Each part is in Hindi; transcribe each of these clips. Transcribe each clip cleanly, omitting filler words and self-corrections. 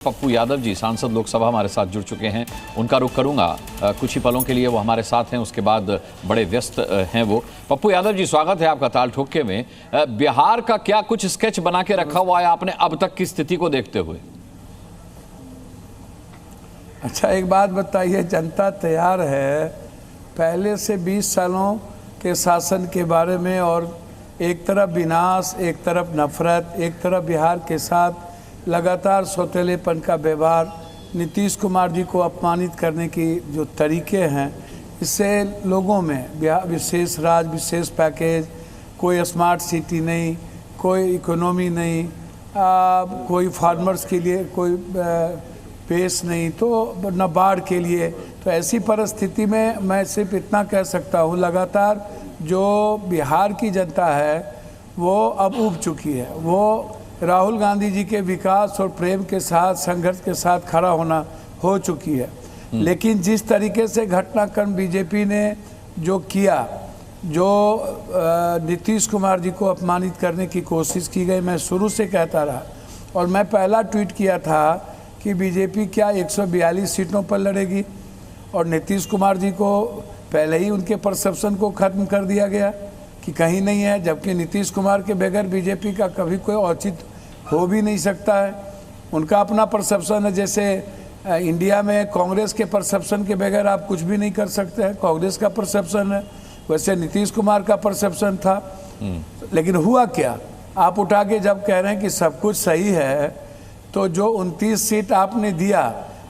पप्पू यादव जी सांसद लोकसभा हमारे साथ जुड़ चुके हैं। उनका रुख करूंगा कुछ ही पलों के लिए, वो हमारे साथ हैं, उसके बाद बड़े व्यस्त हैं वो। पप्पू यादव जी, स्वागत है आपका ताल ठोके में। बिहार का क्या कुछ स्केच बना के रखा हुआ है आपने अब तक की स्थिति को देखते हुए? अच्छा, एक बात बताइए, जनता तैयार है पहले से 20 सालों के शासन के बारे में, और एक तरफ विनाश, एक तरफ नफरत, एक तरफ बिहार के साथ लगातार सौतेलेपन का व्यवहार, नीतीश कुमार जी को अपमानित करने की जो तरीके हैं, इससे लोगों में बिहार विशेष राज्य, विशेष पैकेज, कोई स्मार्ट सिटी नहीं, कोई इकोनॉमी नहीं, कोई फार्मर्स के लिए कोई पेश नहीं, तो न बाढ़ के लिए। तो ऐसी परिस्थिति में मैं सिर्फ इतना कह सकता हूँ, लगातार जो बिहार की जनता है वो अब उब चुकी है। वो राहुल गांधी जी के विकास और प्रेम के साथ, संघर्ष के साथ खड़ा होना हो चुकी है। लेकिन जिस तरीके से घटनाक्रम बीजेपी ने जो किया, जो नीतीश कुमार जी को अपमानित करने की कोशिश की गई, मैं शुरू से कहता रहा और मैं पहला ट्वीट किया था कि बीजेपी क्या 142 सीटों पर लड़ेगी, और नीतीश कुमार जी को पहले ही उनके परसेप्शन को ख़त्म कर दिया गया कि कहीं नहीं है, जबकि नीतीश कुमार के बगैर बीजेपी का कभी कोई औचित्य हो भी नहीं सकता है। उनका अपना परसेप्शन है, जैसे इंडिया में कांग्रेस के परसेप्शन के बगैर आप कुछ भी नहीं कर सकते हैं, कांग्रेस का परसेप्शन है, वैसे नीतीश कुमार का परसेप्शन था। लेकिन हुआ क्या, आप उठा के जब कह रहे हैं कि सब कुछ सही है, तो जो 29 सीट आपने दिया,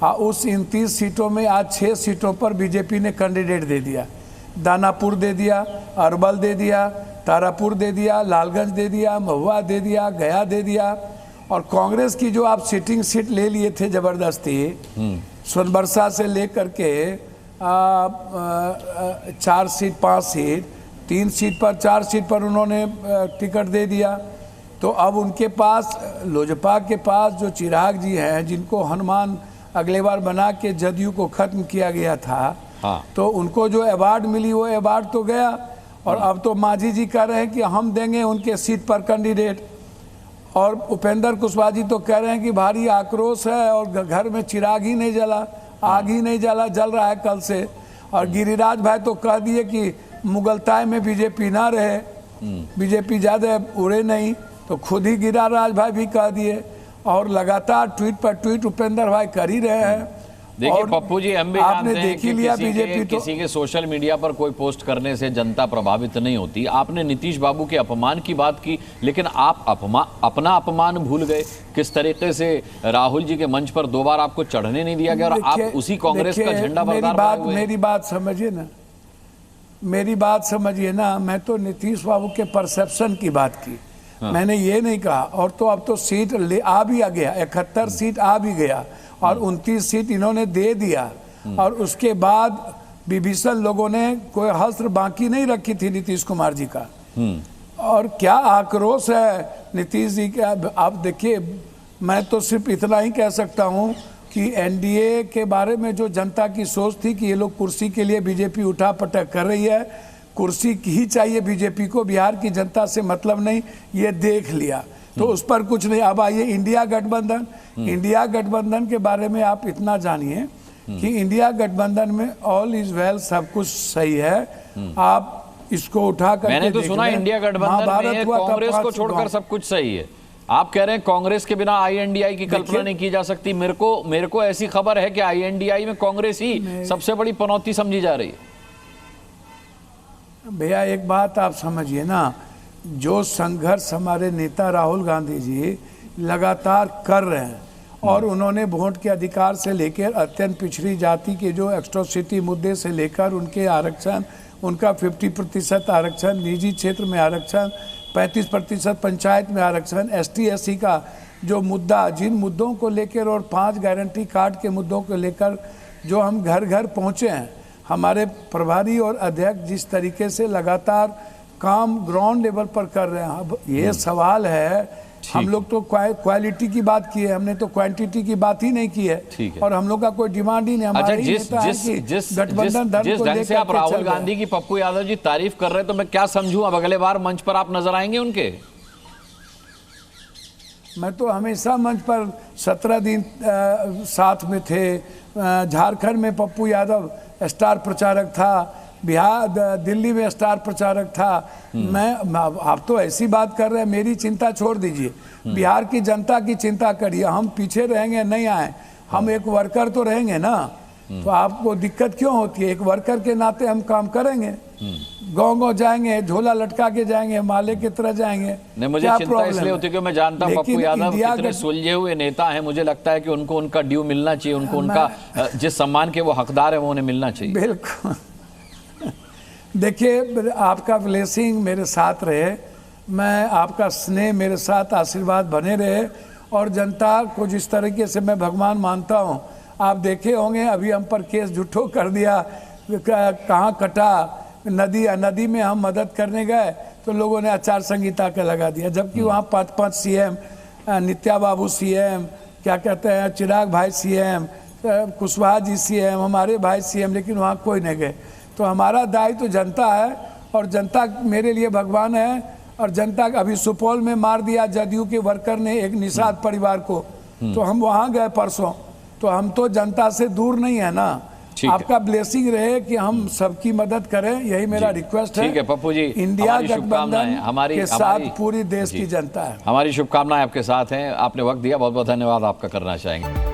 उस 29 सीटों में आज 6 सीटों पर बीजेपी ने कैंडिडेट दे दिया। दानापुर दे दिया, अरवल दे दिया, तारापुर दे दिया, लालगंज दे दिया, महुआ दे दिया, गया दे दिया। और कांग्रेस की जो आप सिटिंग सीट ले लिए थे जबरदस्ती, सोनबरसा से लेकर के 4 सीट, 5 सीट, 3 सीट पर, 4 सीट पर उन्होंने टिकट दे दिया। तो अब उनके पास, लोजपा के पास जो चिराग जी हैं, जिनको हनुमान अगले बार बना के जदयू को खत्म किया गया था, तो उनको जो अवार्ड मिली वो अवार्ड तो गया। और अब तो मांझी जी कह रहे हैं कि हम देंगे उनके सीट पर कैंडिडेट, और उपेंद्र कुशवाहा जी तो कह रहे हैं कि भारी आक्रोश है और घर में चिराग ही नहीं जला, आग ही नहीं जला, जल रहा है कल से। और गिरिराज भाई तो कह दिए कि मुगलताई में बीजेपी ना रहे, बीजेपी ज़्यादा उड़े नहीं, तो खुद ही गिरिराज भाई भी कह दिए। और लगातार ट्वीट पर ट्वीट उपेंद्र भाई कर ही रहे हैं। देखिए पप्पू जी, हम भी जानते हैं कि बीजेपी किसी के सोशल मीडिया पर कोई पोस्ट करने से जनता प्रभावित नहीं होती। आपने नीतीश बाबू के अपमान की बात की, लेकिन आप अपना अपमान भूल गए। किस तरीके से राहुल जी के मंच पर 2 बार आपको चढ़ने नहीं दिया गया, और आप उसी कांग्रेस का झंडा बरकरार हुए। मेरी बात समझिए ना, मेरी बात समझिए ना। मैं तो नीतीश बाबू के परसेप्शन की बात की, मैंने ये नहीं कहा। और तो अब तो सीट आ भी गया, 71 सीट आ भी गया, और 29 सीट इन्होंने दे दिया। और उसके बाद विभीषण लोगों ने कोई हस्त्र बाकी नहीं रखी थी नीतीश कुमार जी का। और क्या आक्रोश है नीतीश जी का। आप देखिए, मैं तो सिर्फ इतना ही कह सकता हूं कि एनडीए के बारे में जो जनता की सोच थी कि ये लोग कुर्सी के लिए बीजेपी उठा पटक कर रही है, कुर्सी ही चाहिए बीजेपी को, बिहार की जनता से मतलब नहीं, ये देख लिया। तो उस पर कुछ नहीं। अब आइए इंडिया गठबंधन। इंडिया गठबंधन के बारे में आप इतना जानिए कि इंडिया गठबंधन में ऑल इज वेल, सब कुछ सही है। आप इसको उठा कर, मैंने तो सुना इंडिया गठबंधन में कांग्रेस को छोड़कर सब कुछ सही है। आप कह रहे हैं कांग्रेस के बिना आईएनडीआई की कल्पना नहीं की जा सकती। मेरे को ऐसी खबर है कि आईएनडीआई में कांग्रेस ही सबसे बड़ी पनौती समझी जा रही है। भैया एक बात आप समझिए ना, जो संघर्ष हमारे नेता राहुल गांधी जी लगातार कर रहे हैं, और उन्होंने वोट के अधिकार से लेकर अत्यंत पिछड़ी जाति के जो एट्रोसिटी मुद्दे से लेकर उनके आरक्षण, उनका 50% आरक्षण, निजी क्षेत्र में आरक्षण, 35% पंचायत में आरक्षण, ST SC का जो मुद्दा, जिन मुद्दों को लेकर, और 5 गारंटी कार्ड के मुद्दों को लेकर जो हम घर घर पहुँचे हैं, हमारे प्रभारी और अध्यक्ष जिस तरीके से लगातार काम ग्राउंड लेवल पर कर रहे हैं। अब ये सवाल है, हम लोग तो क्वालिटी की बात की है, हमने तो क्वांटिटी की बात ही नहीं की है। और हम लोग का कोई डिमांड ही नहीं। अच्छा, जिस ढंग से आप राहुल गांधी की पप्पू यादव जी तारीफ कर रहे हैं, तो मैं क्या समझूं, अब अगले बार मंच पर आप नजर आएंगे उनके? मैं तो हमेशा मंच पर 17 दिन साथ में थे। झारखंड में पप्पू यादव स्टार प्रचारक था, बिहार दिल्ली में स्टार प्रचारक था। मैं आप तो ऐसी बात कर रहे हैं, मेरी चिंता छोड़ दीजिए, बिहार की जनता की चिंता करिए। हम पीछे रहेंगे नहीं आए, हम एक वर्कर तो रहेंगे ना, तो आपको दिक्कत क्यों होती है? एक वर्कर के नाते हम काम करेंगे, गाँव जाएंगे, झोला लटका के जाएंगे, माले की तरह जाएंगे। नहीं, मुझे चिंता इसलिए होती है कि मैं जानता हूं पप्पू यादव कितने सुलझे हुए नेता हैं। मुझे लगता है कि उनको उनका ड्यू मिलना चाहिए, उनको उनका जिस सम्मान के वो हकदार है वो उन्हें मिलना चाहिए। बिल्कुल। देखिए, आपका ब्लेसिंग मेरे साथ रहे, मैं आपका स्नेह मेरे साथ, आशीर्वाद बने रहे, और जनता को जिस तरीके से मैं भगवान मानता हूँ, आप देखे होंगे अभी हम पर केस झूठो कर दिया, कहाँ कटा, नदी में हम मदद करने गए तो लोगों ने आचार संहिता का लगा दिया, जबकि वहाँ 5 सीएम, नित्या बाबू सीएम, क्या कहते हैं चिराग भाई सीएम, कुशवाहा जी सीएम, हमारे भाई सीएम, लेकिन वहाँ कोई नहीं गए। तो हमारा दायित्व तो जनता है, और जनता मेरे लिए भगवान है। और जनता अभी सुपौल में मार दिया जदयू के वर्कर ने एक निषाद परिवार को, तो हम वहाँ गए परसों। तो हम तो जनता से दूर नहीं है ना। आपका ब्लेसिंग रहे कि हम सबकी मदद करें, यही मेरा रिक्वेस्ट है। ठीक है पप्पू जी, इंडिया गठबंधन के साथ पूरी देश की जनता है। हमारी शुभकामनाएं आपके साथ हैं। आपने वक्त दिया, बहुत बहुत धन्यवाद आपका करना चाहेंगे।